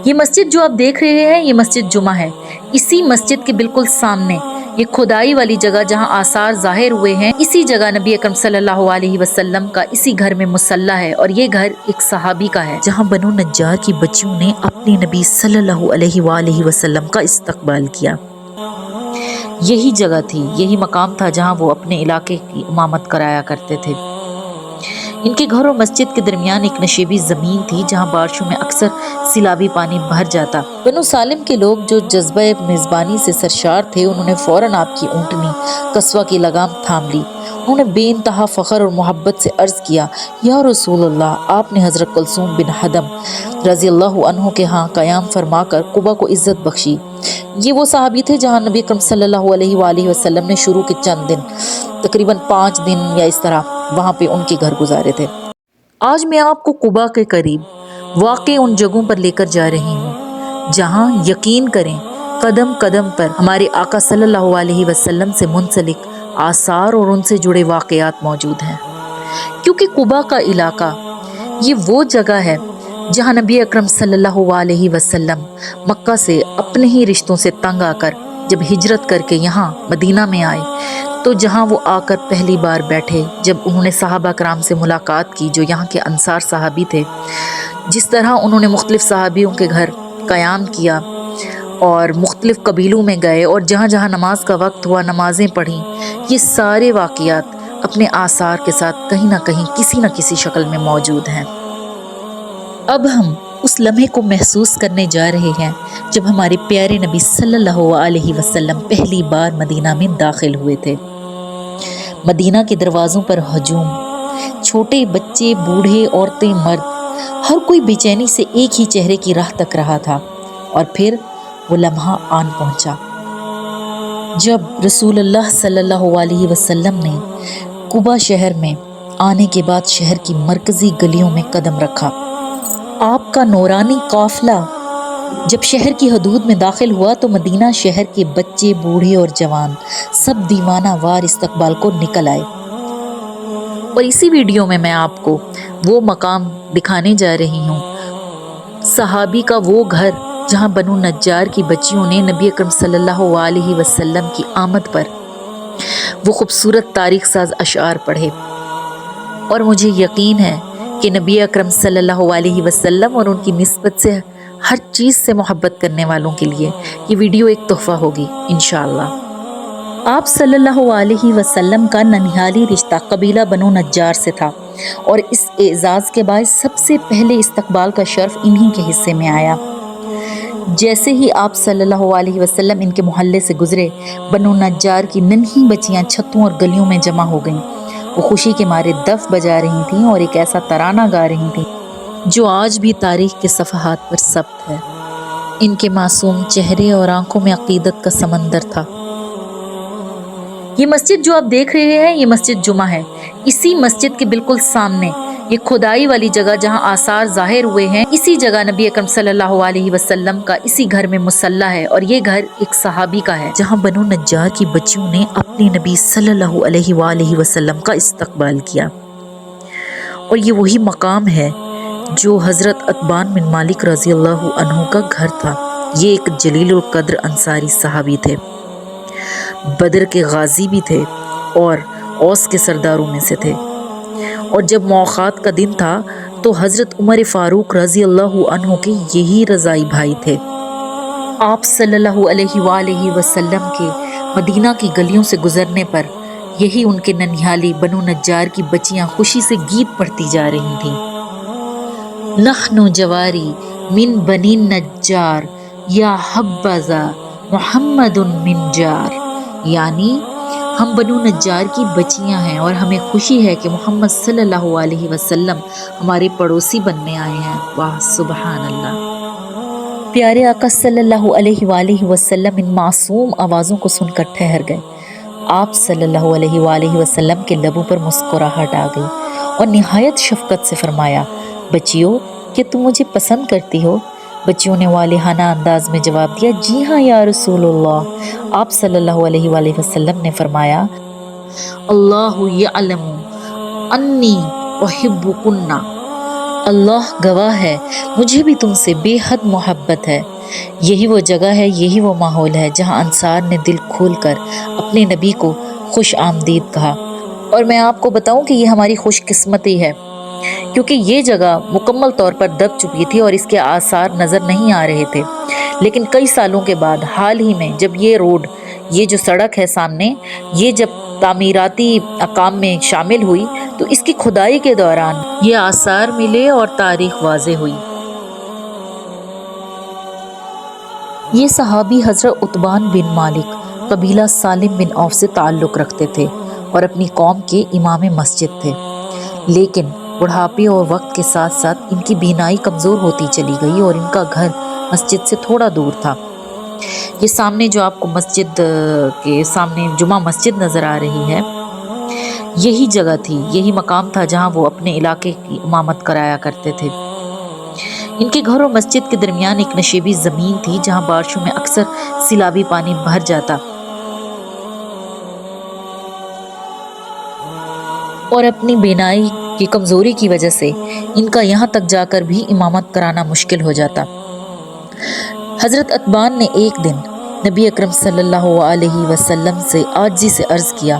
یہ مسجد جو آپ دیکھ رہے ہیں یہ مسجد جمعہ ہے۔ اسی مسجد کے بالکل سامنے یہ کھدائی والی جگہ جہاں آثار ظاہر ہوئے ہیں، اسی جگہ نبی اکرم صلی اللہ علیہ وسلم کا اسی گھر میں مصلی ہے، اور یہ گھر ایک صحابی کا ہے جہاں بنو نجار کی بچیوں نے اپنے نبی صلی اللہ علیہ وآلہ وسلم کا استقبال کیا۔ یہی جگہ تھی، یہی مقام تھا جہاں وہ اپنے علاقے کی امامت کرایا کرتے تھے۔ ان کے گھر اور مسجد کے درمیان ایک نشیبی زمین تھی جہاں بارشوں میں اکثر سیلابی پانی بھر جاتا۔ بنو سالم کے لوگ جو جذبہ میزبانی سے سرشار تھے، انہوں نے فوراً آپ کی اونٹنی قصوہ کی لگام تھام لی۔ انہوں نے بے انتہا فخر اور محبت سے عرض کیا، یا رسول اللہ! آپ نے حضرت کلثوم بن حدم رضی اللہ عنہ کے ہاں قیام فرما کر قبا کو عزت بخشی۔ یہ وہ صحابی تھے جہاں نبی اکرم صلی اللہ علیہ وآلہ وسلم نے شروع کے چند دن، تقریباً 5 دن یا اس طرح، وہاں پہ ان کے گھر گزارے تھے۔ آج میں آپ کو قبا کے قریب واقع ان جگہوں پر لے کر جا رہی ہوں جہاں یقین کریں قدم قدم پر ہمارے آقا صلی اللہ علیہ وسلم سے منسلک آثار اور ان سے جڑے واقعات موجود ہیں، کیونکہ قبا کا علاقہ یہ وہ جگہ ہے جہاں نبی اکرم صلی اللہ علیہ وسلم مکہ سے اپنے ہی رشتوں سے تنگ آ کر جب ہجرت کر کے یہاں مدینہ میں آئے تو جہاں وہ آ کر پہلی بار بیٹھے، جب انہوں نے صحابہ کرام سے ملاقات کی جو یہاں کے انصار صحابی تھے، جس طرح انہوں نے مختلف صحابیوں کے گھر قیام کیا اور مختلف قبیلوں میں گئے اور جہاں جہاں نماز کا وقت ہوا نمازیں پڑھیں، یہ سارے واقعات اپنے آثار کے ساتھ کہیں نہ کہیں کسی نہ کسی شکل میں موجود ہیں۔ اب ہم اس لمحے کو محسوس کرنے جا رہے ہیں جب ہمارے پیارے نبی صلی اللہ علیہ وسلم پہلی بار مدینہ میں داخل ہوئے تھے۔ مدینہ کے دروازوں پر ہجوم، چھوٹے بچے، بوڑھے، عورتیں، مرد، ہر کوئی بے چینی سے ایک ہی چہرے کی راہ تک رہا تھا، اور پھر وہ لمحہ آن پہنچا جب رسول اللہ صلی اللہ علیہ وسلم نے قبا شہر میں آنے کے بعد شہر کی مرکزی گلیوں میں قدم رکھا۔ آپ کا نورانی قافلہ جب شہر کی حدود میں داخل ہوا تو مدینہ شہر کے بچے، بوڑھے اور جوان سب دیوانہ وار استقبال کو نکل آئے۔ اور اسی ویڈیو میں آپ کو وہ مقام دکھانے جا رہی ہوں، صحابی کا وہ گھر جہاں بنو نجار کی بچیوں نے نبی اکرم صلی اللہ علیہ وسلم کی آمد پر وہ خوبصورت تاریخ ساز اشعار پڑھے۔ اور مجھے یقین ہے کہ نبی اکرم صلی اللہ علیہ وسلم اور ان کی نسبت سے ہر چیز سے محبت کرنے والوں کے لیے یہ ویڈیو ایک تحفہ ہوگی انشاءاللہ۔ آپ صلی اللہ علیہ وسلم کا ننھیالی رشتہ قبیلہ بنو نجار سے تھا، اور اس اعزاز کے باعث سب سے پہلے استقبال کا شرف انہی کے حصے میں آیا۔ جیسے ہی آپ صلی اللہ علیہ وسلم ان کے محلے سے گزرے، بنو نجار کی ننھی بچیاں چھتوں اور گلیوں میں جمع ہو گئیں۔ وہ خوشی کے مارے دف بجا رہی تھیں اور ایک ایسا ترانہ گا رہی تھیں جو آج بھی تاریخ کے صفحات پر ثبت ہے۔ ان کے معصوم چہرے اور آنکھوں میں عقیدت کا سمندر تھا۔ یہ مسجد جو آپ دیکھ رہے ہیں یہ مسجد جمعہ ہے۔ اسی مسجد کے بالکل سامنے یہ کھدائی والی جگہ جہاں آثار ظاہر ہوئے ہیں، اسی جگہ نبی اکرم صلی اللہ علیہ وسلم کا اسی گھر میں مصلی ہے، اور یہ گھر ایک صحابی کا ہے جہاں بنو نجار کی بچیوں نے اپنے نبی صلی اللہ علیہ وآلہ وسلم کا استقبال کیا۔ اور یہ وہی مقام ہے جو حضرت عتبان بن مالک رضی اللہ عنہ کا گھر تھا۔ یہ ایک جلیل القدر انصاری صحابی تھے، بدر کے غازی بھی تھے اور اوس کے سرداروں میں سے تھے۔ اور جب موقعات کا دن تھا تو حضرت عمر فاروق رضی اللہ عنہ کے یہی رضائی بھائی تھے۔ آپ صلی اللہ علیہ وآلہ وسلم کے مدینہ کی گلیوں سے گزرنے پر یہی ان کے ننھیالی بنو نجار کی بچیاں خوشی سے گیت پڑھتی جا رہی تھیں۔ نحن جواری من بنی نجار یا حبذا محمد من جار، یعنی ہم بنو نجار کی بچیاں ہیں اور ہمیں خوشی ہے کہ محمد صلی اللہ علیہ وسلم ہمارے پڑوسی بننے آئے ہیں۔ واہ سبحان اللہ! پیارے آقا صلی اللہ علیہ وآلہ وسلم ان معصوم آوازوں کو سن کر ٹھہر گئے۔ آپ صلی اللہ علیہ وآلہ وسلم کے لبوں پر مسکراہٹ آ گئی اور نہایت شفقت سے فرمایا، بچیوں کیا تم مجھے پسند کرتی ہو؟ بچیوں نے والہانہ انداز میں جواب دیا، جی ہاں یا رسول اللہ۔ آپ صلی اللہ علیہ وآلہ وسلم نے فرمایا، اللہ یعلم انی احبکن، اللہ گواہ ہے مجھے بھی تم سے بے حد محبت ہے۔ یہی وہ جگہ ہے، یہی وہ ماحول ہے جہاں انصار نے دل کھول کر اپنے نبی کو خوش آمدید کہا۔ اور میں آپ کو بتاؤں کہ یہ ہماری خوش قسمتی ہے، کیونکہ یہ جگہ مکمل طور پر دب چکی تھی اور اس کے آثار نظر نہیں آ رہے تھے۔ لیکن کئی سالوں کے بعد حال ہی میں جب یہ روڈ، یہ جو سڑک ہے سامنے، یہ جب تعمیراتی کام میں شامل ہوئی تو اس کی کھدائی کے دوران یہ آثار ملے اور تاریخ واضح ہوئی۔ یہ صحابی حضرت عتبان بن مالک قبیلہ سالم بن عوف سے تعلق رکھتے تھے اور اپنی قوم کے امام مسجد تھے، لیکن بڑھاپے اور وقت کے ساتھ ساتھ ان کی بینائی کمزور ہوتی چلی گئی اور ان کا گھر مسجد سے تھوڑا دور تھا۔ یہ سامنے جو آپ کو مسجد کے سامنے جمعہ مسجد نظر آ رہی ہے، یہی جگہ تھی، یہی مقام تھا جہاں وہ اپنے علاقے کی امامت کرایا کرتے تھے۔ ان کے گھر اور مسجد کے درمیان ایک نشیبی زمین تھی جہاں بارشوں میں اکثر سیلابی پانی بھر جاتا اور اپنی بینائی کی کمزوری کی وجہ سے ان کا یہاں تک جا کر بھی امامت کرانا مشکل ہو جاتا۔ حضرت عتبان نے ایک دن نبی اکرم صلی اللہ علیہ وسلم سے عاجزی سے عرض کیا،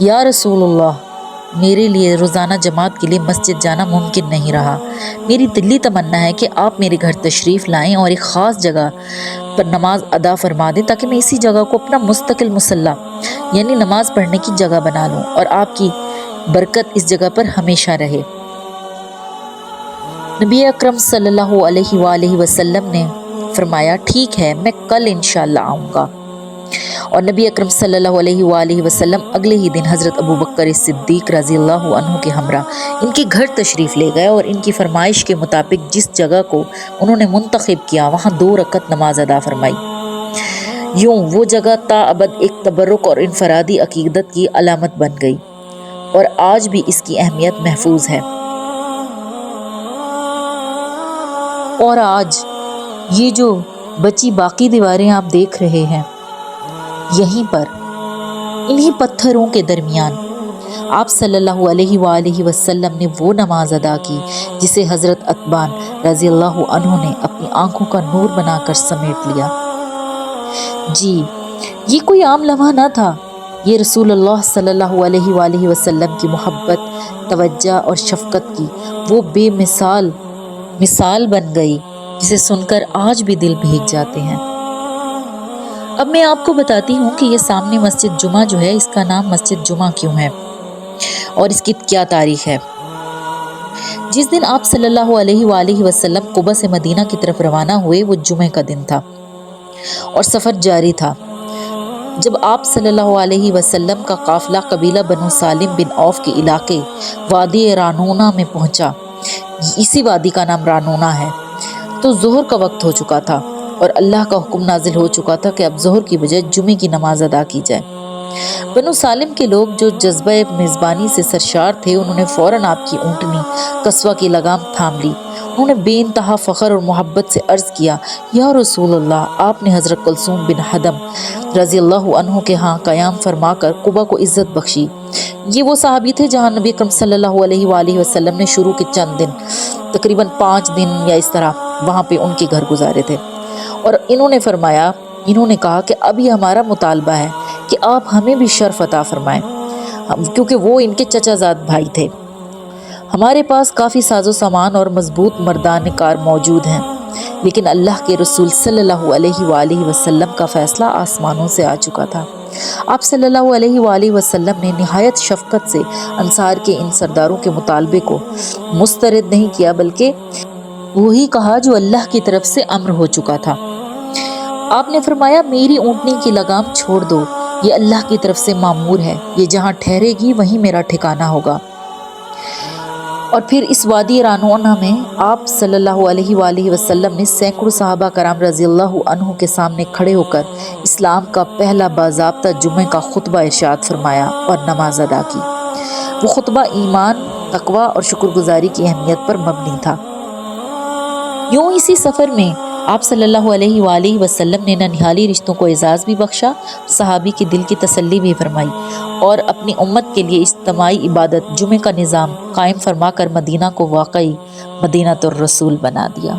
یا رسول اللہ، میرے لیے روزانہ جماعت کے لیے مسجد جانا ممکن نہیں رہا۔ میری دلی تمنا ہے کہ آپ میرے گھر تشریف لائیں اور ایک خاص جگہ پر نماز ادا فرما دیں تاکہ میں اسی جگہ کو اپنا مستقل مصلی یعنی نماز پڑھنے کی جگہ بنا لوں اور آپ کی برکت اس جگہ پر ہمیشہ رہے۔ نبی اکرم صلی اللہ علیہ وآلہ وسلم نے فرمایا، ٹھیک ہے، میں کل انشاءاللہ آؤں گا۔ اور نبی اکرم صلی اللہ علیہ وآلہ وسلم اگلے ہی دن حضرت ابوبکر صدیق رضی اللہ عنہ کے ہمراہ ان کے گھر تشریف لے گئے اور ان کی فرمائش کے مطابق جس جگہ کو انہوں نے منتخب کیا وہاں 2 رکعت نماز ادا فرمائی۔ یوں وہ جگہ تا ابد ایک تبرک اور انفرادی عقیدت کی علامت بن گئی اور آج بھی اس کی اہمیت محفوظ ہے۔ اور آج یہ جو بچی باقی دیواریں آپ دیکھ رہے ہیں، یہیں پر انہی پتھروں کے درمیان آپ صلی اللہ علیہ وآلہ وسلم نے وہ نماز ادا کی جسے حضرت عتبان رضی اللہ عنہ نے اپنی آنکھوں کا نور بنا کر سمیٹ لیا۔ جی، یہ کوئی عام لمحہ نہ تھا، یہ رسول اللہ صلی اللہ علیہ وآلہ وسلم کی محبت، توجہ اور شفقت کی وہ بے مثال بن گئی جسے سن کر آج بھی دل بھیگ جاتے ہیں۔ اب میں آپ کو بتاتی ہوں کہ یہ سامنے مسجد جمعہ جو ہے، اس کا نام مسجد جمعہ کیوں ہے اور اس کی کیا تاریخ ہے۔ جس دن آپ صلی اللہ علیہ وآلہ وسلم قباء سے مدینہ کی طرف روانہ ہوئے وہ جمعہ کا دن تھا اور سفر جاری تھا۔ جب آپ صلی اللہ علیہ وسلم کا قافلہ قبیلہ بنو سالم بن عوف کے علاقے وادی رانونہ میں پہنچا، اسی وادی کا نام رانونہ ہے، تو ظہر کا وقت ہو چکا تھا اور اللہ کا حکم نازل ہو چکا تھا کہ اب ظہر کی بجائے جمعے کی نماز ادا کی جائے۔ بنو سالم کے لوگ جو جذبہ میزبانی سے سرشار تھے، انہوں نے فوراً آپ کی اونٹنی قصوہ کی لگام تھام لی۔ انہوں نے بے انتہا فخر اور محبت سے عرض کیا، یا رسول اللہ، آپ نے حضرت کلثوم بن حدم رضی اللہ عنہ کے ہاں قیام فرما کر قباء کو عزت بخشی۔ یہ وہ صحابی تھے جہاں نبی اکرم صلی اللہ علیہ وآلہ وسلم نے شروع کے چند دن، تقریباً 5 دن یا اس طرح وہاں پہ ان کے گھر گزارے تھے، اور انہوں نے کہا کہ اب یہ ہمارا مطالبہ ہے کہ آپ ہمیں بھی شرف عطا فرمائیں، کیونکہ وہ ان کے چچا زاد بھائی تھے۔ ہمارے پاس کافی ساز و سامان اور مضبوط مردان کار موجود ہیں، لیکن اللہ کے رسول صلی اللہ علیہ وآلہ وسلم کا فیصلہ آسمانوں سے آ چکا تھا۔ آپ صلی اللہ علیہ وآلہ وسلم نے نہایت شفقت سے انصار کے ان سرداروں کے مطالبے کو مسترد نہیں کیا، بلکہ وہی کہا جو اللہ کی طرف سے امر ہو چکا تھا۔ آپ نے فرمایا، میری اونٹنی کی لگام چھوڑ دو، یہ اللہ کی طرف سے مامور ہے، یہ جہاں ٹھہرے گی وہیں میرا ٹھکانہ ہوگا۔ اور پھر اس وادی رانونہ میں آپ صلی اللہ علیہ وآلہ وسلم نے سینکڑوں صحابہ کرام رضی اللہ عنہ کے سامنے کھڑے ہو کر اسلام کا پہلا باضابطہ جمعہ کا خطبہ ارشاد فرمایا اور نماز ادا کی۔ وہ خطبہ ایمان، تقوی اور شکر گزاری کی اہمیت پر مبنی تھا۔ یوں اسی سفر میں آپ صلی اللہ علیہ وآلہ وسلم نے ننھیالی رشتوں کو اعزاز بھی بخشا، صحابی کے دل کی تسلی بھی فرمائی اور اپنی امت کے لیے اجتماعی عبادت جمعے کا نظام قائم فرما کر مدینہ کو واقعی مدینہ الرسول بنا دیا۔